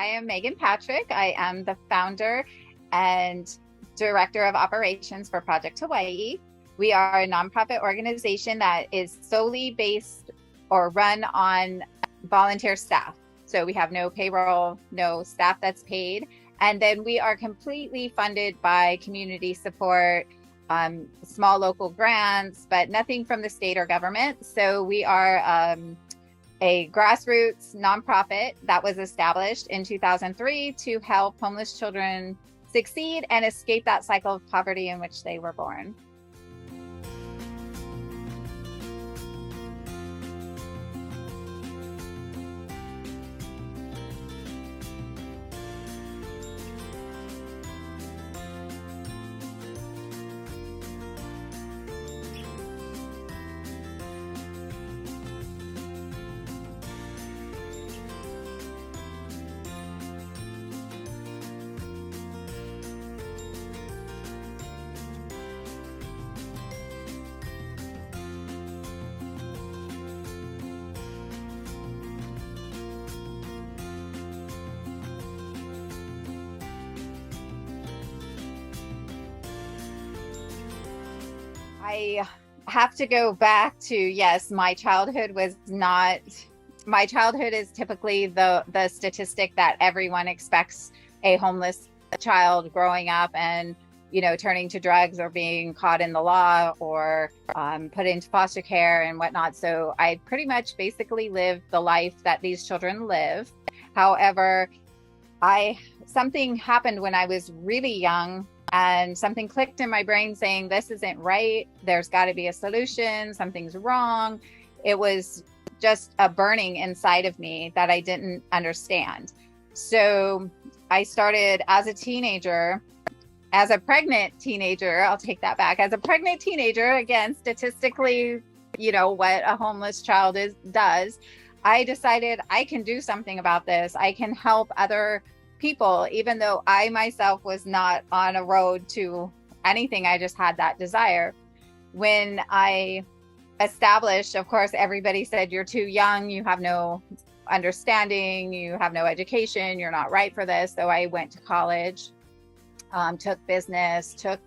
I am Megan Patrick. I am the founder and director of operations for Project Hawai'i. We are a nonprofit organization that is solely based or run on volunteer staff. So we have no payroll, no staff that's paid. And then we are completely funded by community support, small local grants, but nothing from the state or government. So we are a grassroots nonprofit that was established in 2003 to help homeless children succeed and escape that cycle of poverty in which they were born. I have to go back to, yes, my childhood is typically the statistic that everyone expects a homeless child growing up and, turning to drugs or being caught in the law or put into foster care and whatnot. So I pretty much basically lived the life that these children live. However, something happened when I was really young. And something clicked in my brain saying, this isn't right. There's got to be a solution. Something's wrong. It was just a burning inside of me that I didn't understand. So I started as a teenager, as a pregnant teenager, I'll take that back. As a pregnant teenager, again, statistically, what a homeless child does, I decided I can do something about this. I can help other people, even though I myself was not on a road to anything. I just had that desire. When I established, of course, everybody said, you're too young, you have no understanding, you have no education, you're not right for this. So I went to college, took business, took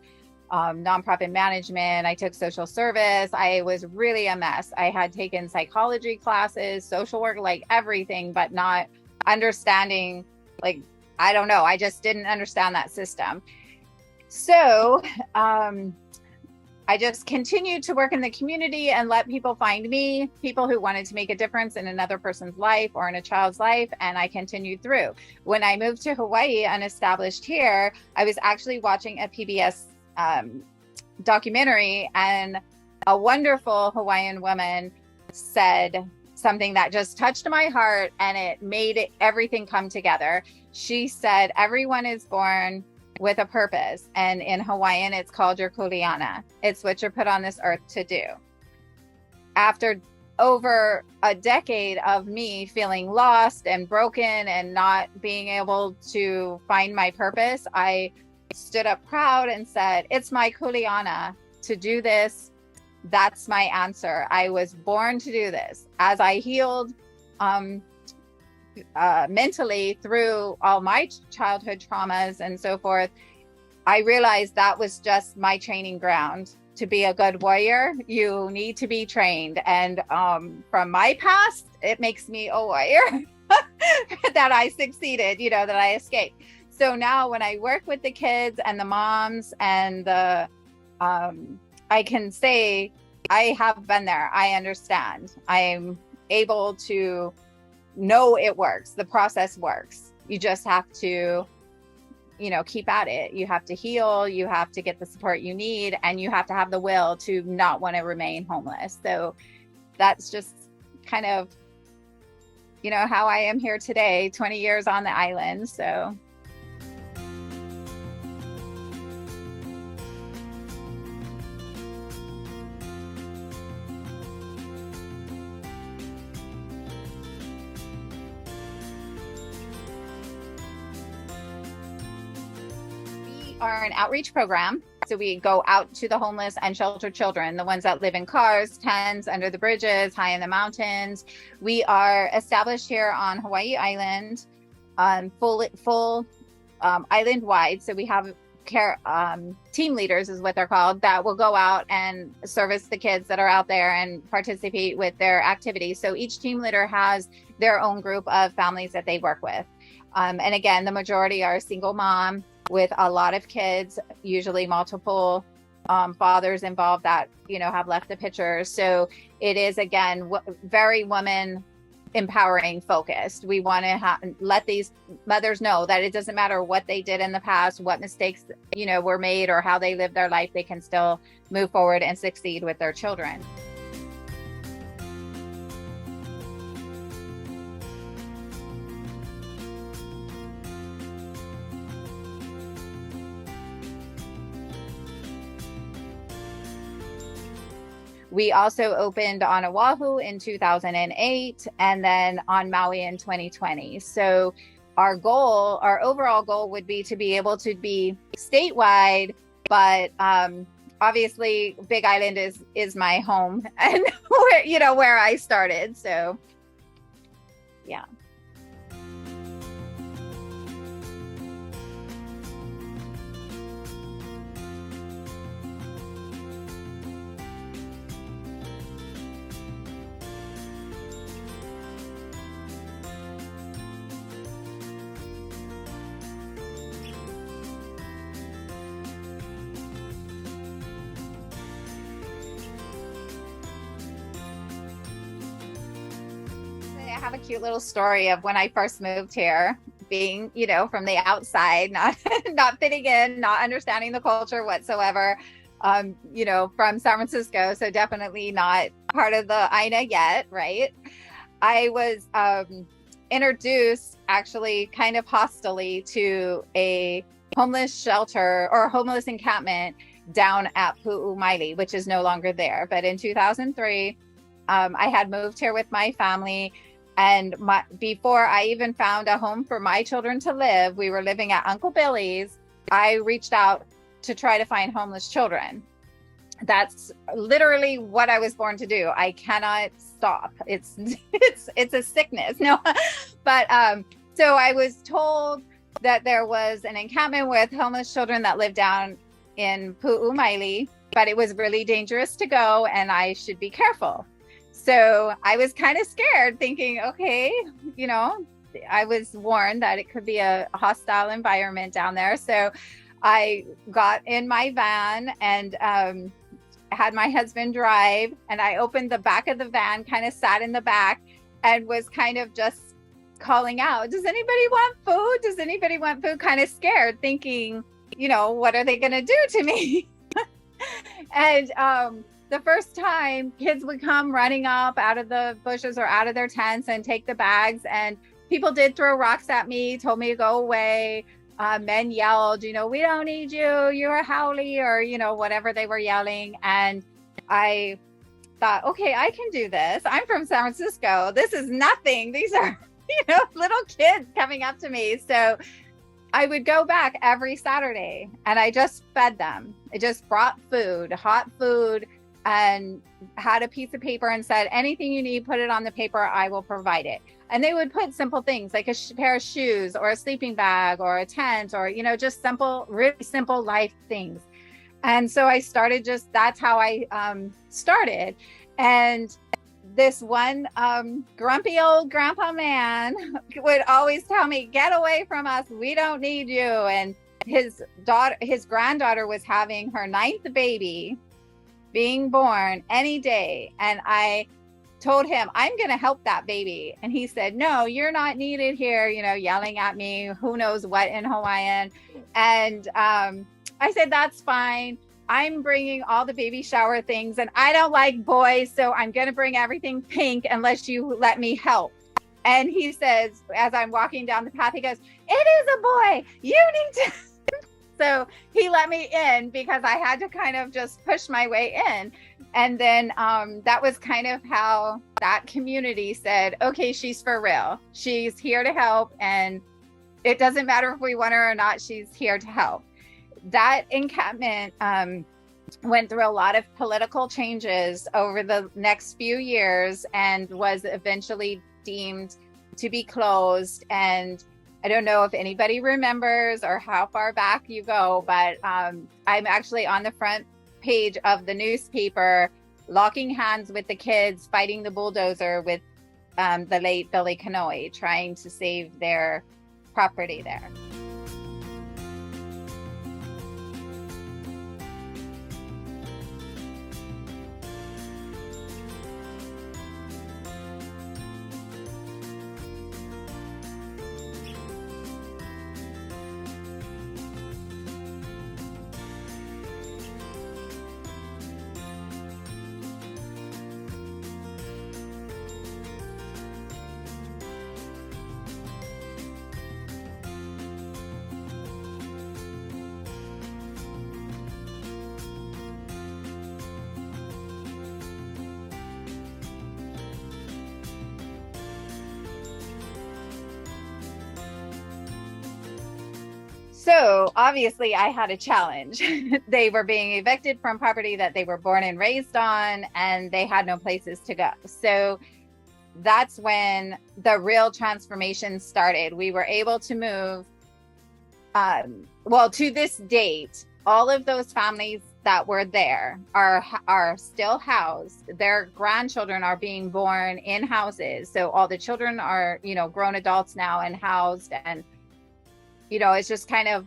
nonprofit management, I took social service. I was really a mess. I had taken psychology classes, social work, like everything, but not understanding, I don't know. I just didn't understand that system. So I just continued to work in the community and let people find me, people who wanted to make a difference in another person's life or in a child's life. And I continued through. When I moved to Hawaii and established here, I was actually watching a PBS documentary, and a wonderful Hawaiian woman said something that just touched my heart, and it made everything come together. She said, everyone is born with a purpose. And in Hawaiian, it's called your kuleana. It's what you're put on this earth to do. After over a decade of me feeling lost and broken and not being able to find my purpose, I stood up proud and said, it's my kuleana to do this. That's my answer. I was born to do this. As I healed mentally through all my childhood traumas and so forth, I realized that was just my training ground. To be a good warrior, you need to be trained. And from my past, it makes me a warrior that I succeeded, that I escaped. So now when I work with the kids and the moms and I can say I have been there. I understand. I'm able to know it works. The process works. You just have to, keep at it. You have to heal. You have to get the support you need, and you have to have the will to not want to remain homeless. So that's just kind of, how I am here today, 20 years on the island. So. Are an outreach program. So we go out to the homeless and sheltered children, the ones that live in cars, tents, under the bridges, high in the mountains. We are established here on Hawaii Island full island wide. So we have care team leaders is what they're called, that will go out and service the kids that are out there and participate with their activities. So each team leader has their own group of families that they work with. And again, the majority are single mom with a lot of kids, usually multiple fathers involved that, have left the picture. So it is, again, very woman empowering focused. We want to let these mothers know that it doesn't matter what they did in the past, what mistakes, were made, or how they lived their life, they can still move forward and succeed with their children. We also opened on Oahu in 2008 and then on Maui in 2020. So our overall goal would be to be able to be statewide, but obviously Big Island is my home and where I started. So yeah. I have a cute little story of when I first moved here, being, from the outside, not fitting in, not understanding the culture whatsoever, from San Francisco. So definitely not part of the INA yet, right? I was introduced actually kind of hostily to a homeless shelter or homeless encampment down at Pu'umaili, which is no longer there. But in 2003, I had moved here with my family. And before I even found a home for my children to live, we were living at Uncle Billy's. I reached out to try to find homeless children. That's literally what I was born to do. I cannot stop. It's a sickness. No, but so I was told that there was an encampment with homeless children that lived down in Pu'umaili, but it was really dangerous to go and I should be careful. So I was kind of scared, thinking, okay, I was warned that it could be a hostile environment down there. So I got in my van and had my husband drive, and I opened the back of the van, kind of sat in the back and was kind of just calling out, does anybody want food? Does anybody want food? Kind of scared, thinking, what are they going to do to me? And the first time, kids would come running up out of the bushes or out of their tents and take the bags. And people did throw rocks at me, told me to go away. Men yelled, we don't need you. You're a haole, or, whatever they were yelling. And I thought, okay, I can do this. I'm from San Francisco. This is nothing. These are, little kids coming up to me. So I would go back every Saturday and I just fed them. I just brought food, hot food, and had a piece of paper and said, anything you need, put it on the paper, I will provide it. And they would put simple things like a pair of shoes or a sleeping bag or a tent or, just simple, really simple life things. And so I started that's how I started. And this one grumpy old grandpa man would always tell me, get away from us. We don't need you. And his granddaughter was having her 9th baby, being born any day. And I told him, I'm going to help that baby. And he said, no, you're not needed here, yelling at me, who knows what in Hawaiian. And I said, that's fine. I'm bringing all the baby shower things and I don't like boys. So I'm going to bring everything pink unless you let me help. And he says, as I'm walking down the path, he goes, it is a boy. You need to. So he let me in because I had to kind of just push my way in. And then that was kind of how that community said, okay, she's for real. She's here to help. And it doesn't matter if we want her or not, she's here to help. That encampment went through a lot of political changes over the next few years and was eventually deemed to be closed. And I don't know if anybody remembers or how far back you go, but I'm actually on the front page of the newspaper, locking hands with the kids, fighting the bulldozer with the late Billy Kanoe, trying to save their property there. So obviously I had a challenge. They were being evicted from property that they were born and raised on, and they had no places to go. So that's when the real transformation started. We were able to move, well, to this date, all of those families that were there are still housed. Their grandchildren are being born in houses. So all the children are, grown adults now and housed. And it's just kind of,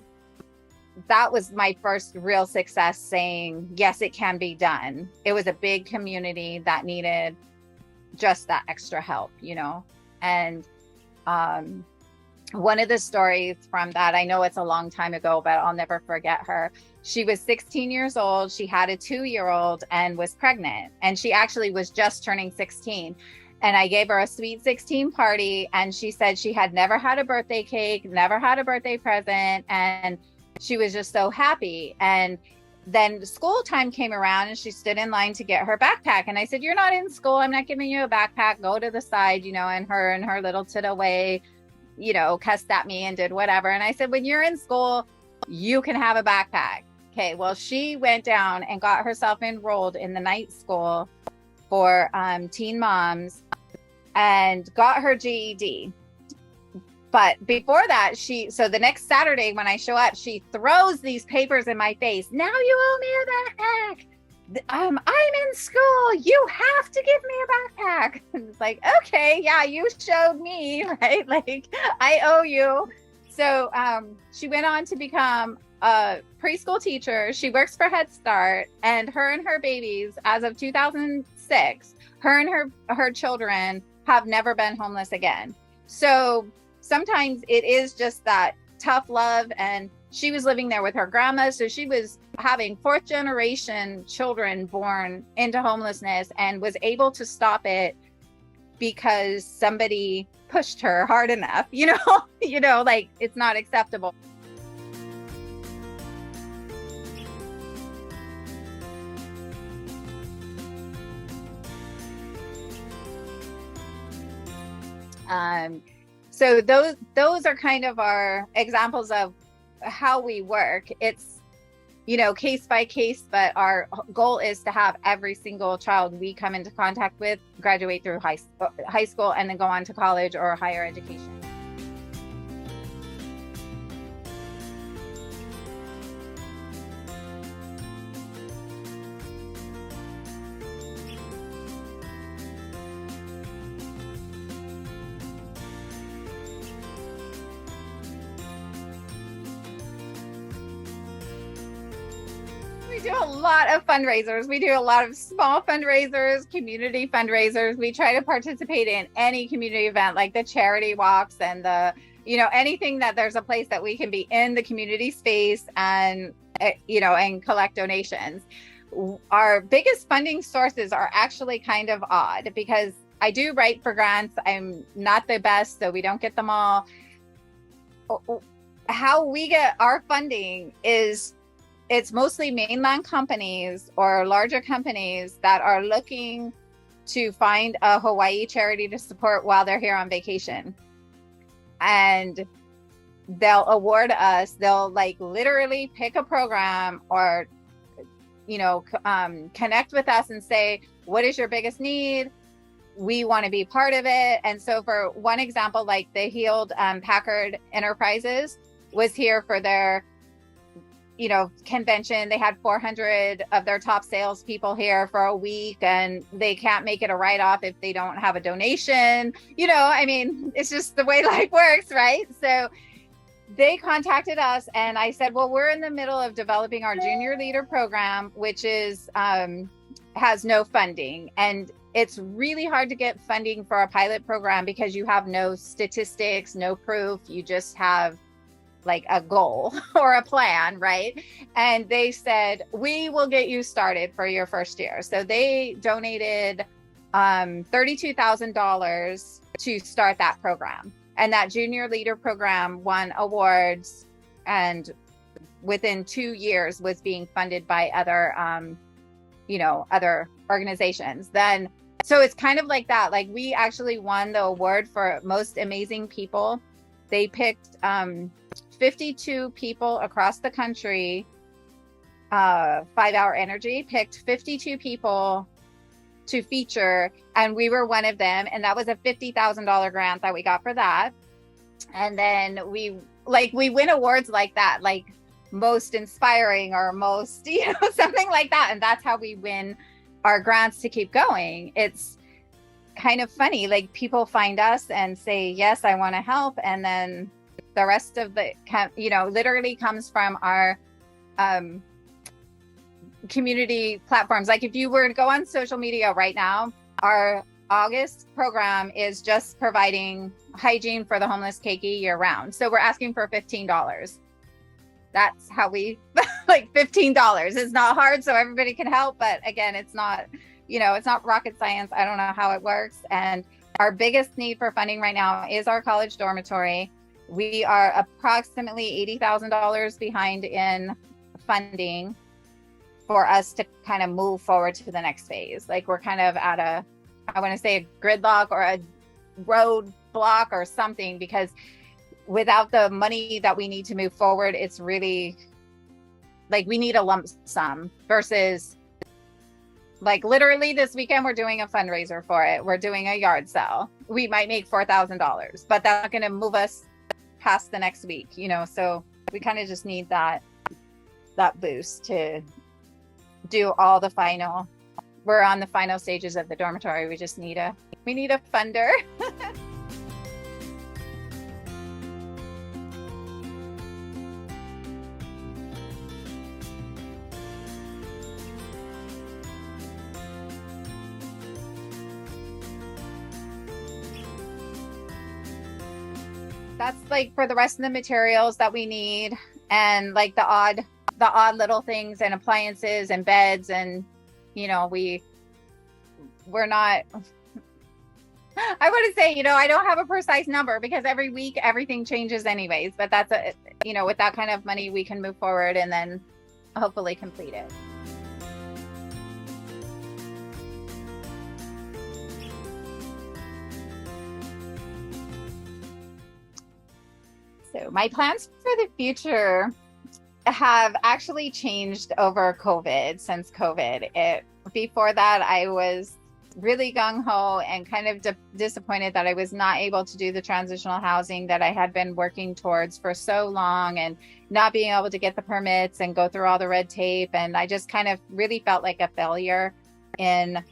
that was my first real success, saying, yes, it can be done. It was a big community that needed just that extra help, And one of the stories from that, I know it's a long time ago, but I'll never forget her. She was 16 years old. She had a 2-year-old and was pregnant. And she actually was just turning 16. And I gave her a sweet 16 party, and she said she had never had a birthday cake, never had a birthday present, and she was just so happy. And then school time came around, and she stood in line to get her backpack. And I said, "You're not in school. I'm not giving you a backpack. Go to the side," and her little tittle way, cussed at me and did whatever. And I said, "When you're in school, you can have a backpack." Okay, well, she went down and got herself enrolled in the night school for teen moms and got her GED. But before that, so the next Saturday when I show up, she throws these papers in my face. "Now you owe me a backpack. I'm in school. You have to give me a backpack." And it's like, okay, yeah, you showed me, right? Like, I owe you. So she went on to become a preschool teacher. She works for Head Start, and her babies, as of 2006, her and her children have never been homeless again. So sometimes it is just that tough love. And she was living there with her grandma. So she was having 4th generation children born into homelessness, and was able to stop it because somebody pushed her hard enough, like, it's not acceptable. So those are kind of our examples of how we work. It's, case by case, but our goal is to have every single child we come into contact with graduate through high school and then go on to college or higher education. We do a lot of fundraisers. We do a lot of small fundraisers, community fundraisers. We try to participate in any community event, like the charity walks and anything that there's a place that we can be in the community space and, and collect donations. Our biggest funding sources are actually kind of odd, because I do write for grants. I'm not the best, so we don't get them all. How we get our funding is, it's mostly mainland companies or larger companies that are looking to find a Hawaii charity to support while they're here on vacation. And they'll award us, they'll literally pick a program or, connect with us and say, "What is your biggest need? we want to be part of it. And so for one example, like the Healed Packard Enterprises was here for their, convention. They had 400 of their top salespeople here for a week, and they can't make it a write-off if they don't have a donation. It's just the way life works, right? So they contacted us, and I said, well, we're in the middle of developing our junior leader program, which is has no funding. And it's really hard to get funding for a pilot program because you have no statistics, no proof. You just have like a goal or a plan, right? And they said, we will get you started for your first year. So they donated $32,000 to start that program. And that junior leader program won awards, and within 2 years was being funded by other, other organizations. So it's kind of like that. Like, we actually won the award for most amazing people. They picked 52 people across the country. 5 Hour Energy picked 52 people to feature, and we were one of them. And that was a $50,000 grant that we got for that. And then we win awards like that, like most inspiring or most, something like that. And that's how we win our grants to keep going. It's kind of funny. Like, people find us and say, yes, I want to help. And then the rest of the, literally comes from our community platforms. Like, if you were to go on social media right now, our August program is just providing hygiene for the homeless Keiki year round. So we're asking for $15. That's how we like $15. It's not hard, so everybody can help. But again, it's not, it's not rocket science. I don't know how it works. And our biggest need for funding right now is our college dormitory. We are approximately $80,000 behind in funding for us to kind of move forward to the next phase. Like, we're kind of at a gridlock or a roadblock or something, because without the money that we need to move forward, it's really like we need a lump sum versus, like, literally this weekend we're doing a fundraiser for it. We're doing a yard sale. We might make $4,000, but that's not going to move us past the next week, so we kind of just need that boost to do all the final. We're on the final stages of the dormitory. We just need a funder. That's like for the rest of the materials that we need, and like the odd little things and appliances and beds, and we're not, I wouldn't say, I don't have a precise number because every week everything changes anyways, but that's with that kind of money we can move forward and then hopefully complete it. So my plans for the future have actually changed over COVID, since COVID. Before that, I was really gung-ho and kind of disappointed that I was not able to do the transitional housing that I had been working towards for so long, and not being able to get the permits and go through all the red tape. And I just kind of really felt like a failure in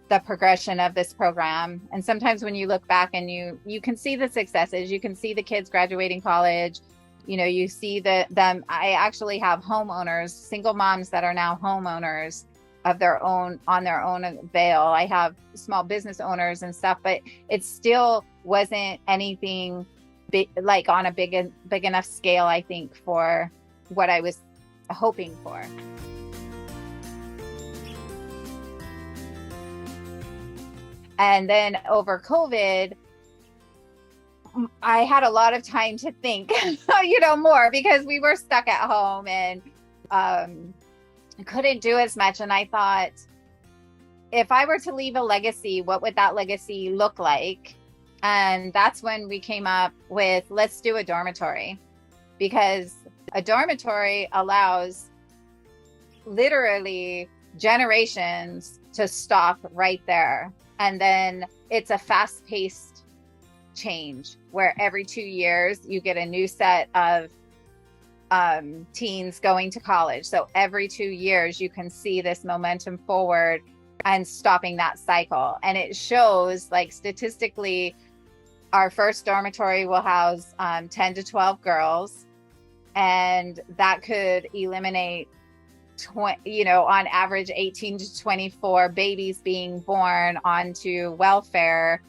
the progression of this program. And sometimes when you look back and you can see the successes, you can see the kids graduating college, you see them. I actually have homeowners, single moms that are now homeowners of their own, on their own bail. I have small business owners and stuff, but it still wasn't anything big, like on a big enough scale, I think, for what I was hoping for. And then over COVID, I had a lot of time to think, more, because we were stuck at home and couldn't do as much. And I thought, if I were to leave a legacy, what would that legacy look like? And that's when we came up with, let's do a dormitory, because a dormitory allows literally generations to stop right there. And then it's a fast-paced change where every 2 years you get a new set of teens going to college. So every 2 years you can see this momentum forward and stopping that cycle. And it shows, like, statistically, our first dormitory will house 10 to 12 girls, and that could eliminate on average 18 to 24 babies being born onto welfare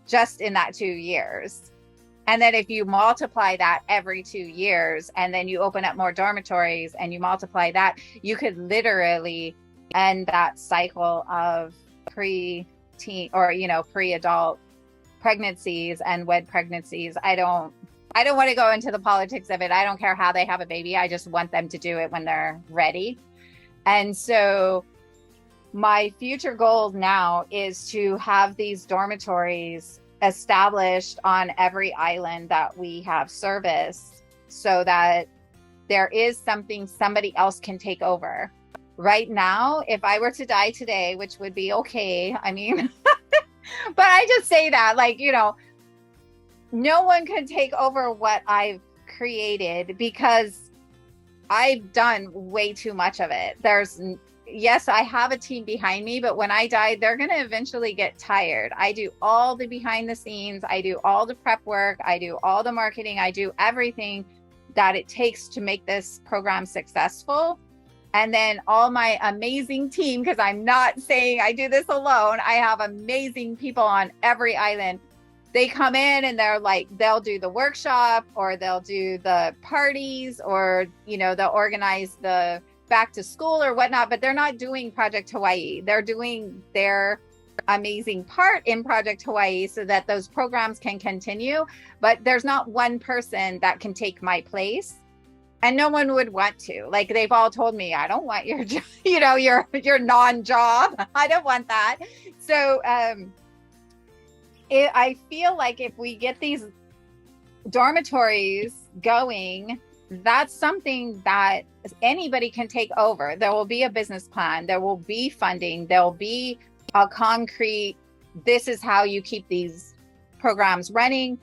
just in that 2 years. And then if you multiply that every 2 years, and then you open up more dormitories and you multiply that, you could literally end that cycle of pre-teen or, pre-adult pregnancies and wed pregnancies. I don't want to go into the politics of it. I don't care how they have a baby. I just want them to do it when they're ready. And so my future goal now is to have these dormitories established on every island that we have service, so that there is something somebody else can take over. Right now, if I were to die today, which would be okay, I mean, but I just say that, like, no one can take over what I've created, because I've done way too much of it. Yes, I have a team behind me, but when I die, they're going to eventually get tired. I do all the behind the scenes. I do all the prep work. I do all the marketing. I do everything that it takes to make this program successful. And then all my amazing team, because I'm not saying I do this alone. I have amazing people on every island. They come in and they're like, they'll do the workshop, or they'll do the parties, or, they'll organize the back to school or whatnot, but they're not doing Project Hawai'i. They're doing their amazing part in Project Hawai'i so that those programs can continue. But there's not one person that can take my place. And no one would want to. Like, they've all told me, I don't want your, your non-job. I don't want that. So I feel like if we get these dormitories going, that's something that anybody can take over. There will be a business plan. There will be funding. There will be a concrete, this is how you keep these programs running.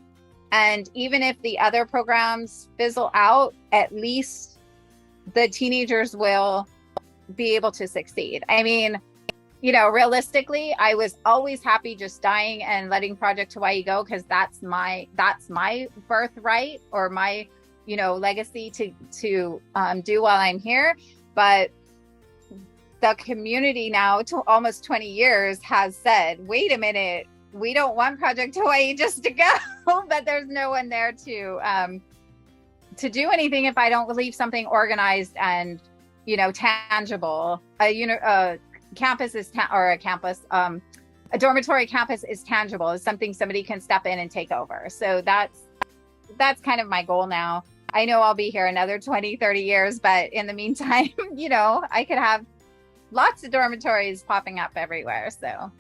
And even if the other programs fizzle out, at least the teenagers will be able to succeed. I mean, realistically, I was always happy just dying and letting Project Hawai'i go, because that's my birthright, or my, legacy to do while I'm here. But the community now, to almost 20 years, has said, wait a minute, we don't want Project Hawai'i just to go, but there's no one there to do anything if I don't leave something organized and, tangible. A dormitory campus is tangible. It's something somebody can step in and take over. So that's kind of my goal now. I know I'll be here another 20, 30 years, but in the meantime, I could have lots of dormitories popping up everywhere. So.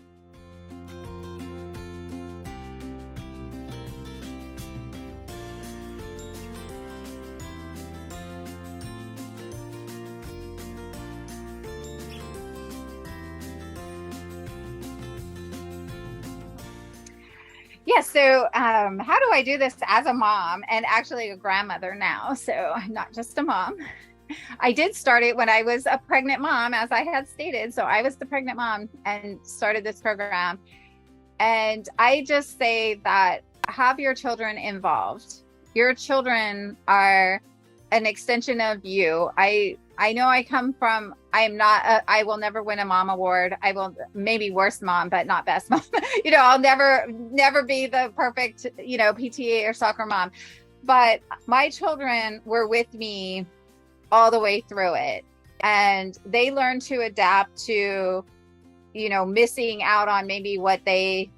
Yeah, so how do I do this as a mom and actually a grandmother now? So I'm not just a mom. I did start it when I was a pregnant mom, as I had stated. So I was the pregnant mom and started this program. And I just say that have your children involved. Your children are an extension of you. I know I will never win a mom award. I will, maybe worst mom, but not best mom. I'll never be the perfect, PTA or soccer mom. But my children were with me all the way through it. And they learned to adapt to, missing out on maybe what they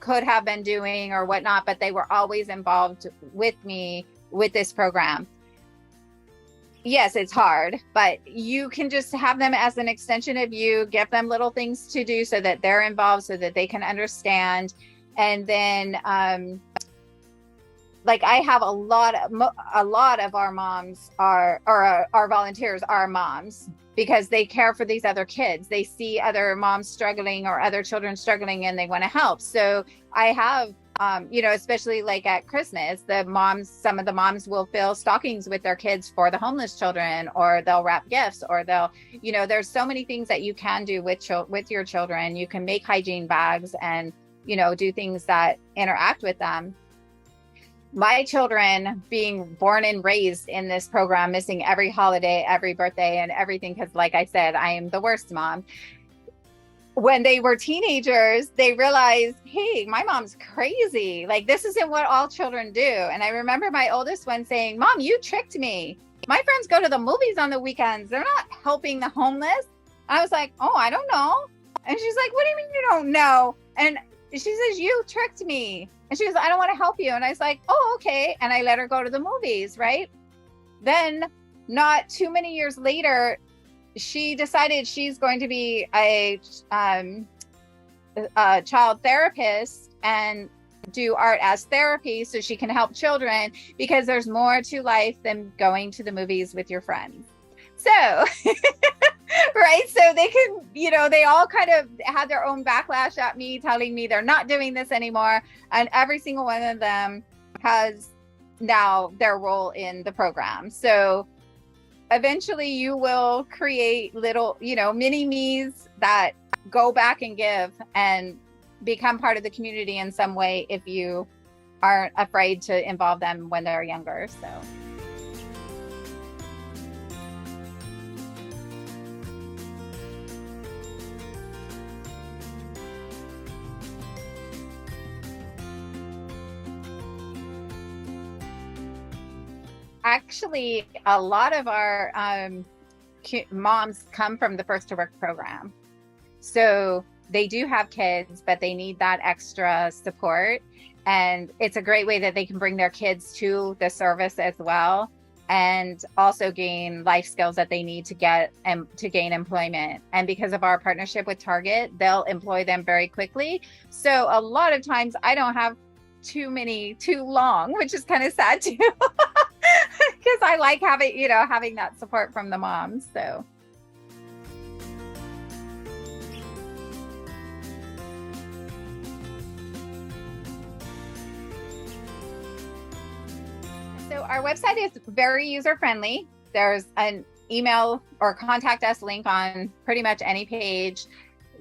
could have been doing or whatnot, but they were always involved with me with this program. Yes, it's hard, but you can just have them as an extension of you, give them little things to do so that they're involved, so that they can understand. And then like I have a lot of our moms are, or our volunteers are moms, because they care for these other kids. They see other moms struggling or other children struggling, and they want to help. So I have, especially like at Christmas, some of the moms will fill stockings with their kids for the homeless children, or they'll wrap gifts, or they'll, there's so many things that you can do with your children. You can make hygiene bags and, do things that interact with them. My children, being born and raised in this program, missing every holiday, every birthday, and everything, because like I said, I am the worst mom. When they were teenagers, they realized, hey, my mom's crazy. Like, this isn't what all children do. And I remember my oldest one saying, Mom, you tricked me. My friends go to the movies on the weekends. They're not helping the homeless. I was like, oh, I don't know. And she's like, what do you mean you don't know? And she says, you tricked me. And she goes, I don't want to help you. And I was like, oh, okay. And I let her go to the movies, right? Then not too many years later, she decided she's going to be a child therapist and do art as therapy so she can help children, because there's more to life than going to the movies with your friends. So, right. So they can, they all kind of had their own backlash at me, telling me they're not doing this anymore. And every single one of them has now their role in the program. So eventually you will create little, mini me's that go back and give and become part of the community in some way, if you aren't afraid to involve them when they're younger. Actually, a lot of our moms come from the First to Work program. So they do have kids, but they need that extra support. And it's a great way that they can bring their kids to the service as well, and also gain life skills that they need to get and to gain employment. And because of our partnership with Target, they'll employ them very quickly. So a lot of times I don't have too long, which is kind of sad too. Because I like having that support from the moms. So our website is very user friendly. There's an email or contact us link on pretty much any page.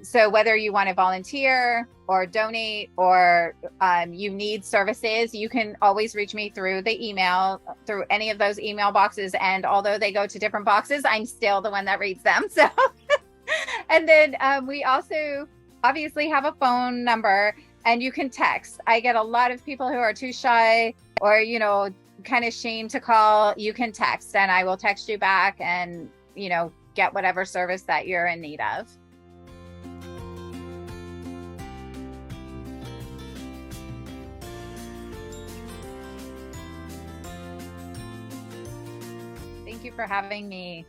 So whether you want to volunteer or donate, or you need services, you can always reach me through the email, through any of those email boxes. And although they go to different boxes, I'm still the one that reads them. So, and then we also obviously have a phone number, and you can text. I get a lot of people who are too shy or, kind of ashamed to call. You can text, and I will text you back and, get whatever service that you're in need of. Thank you for having me.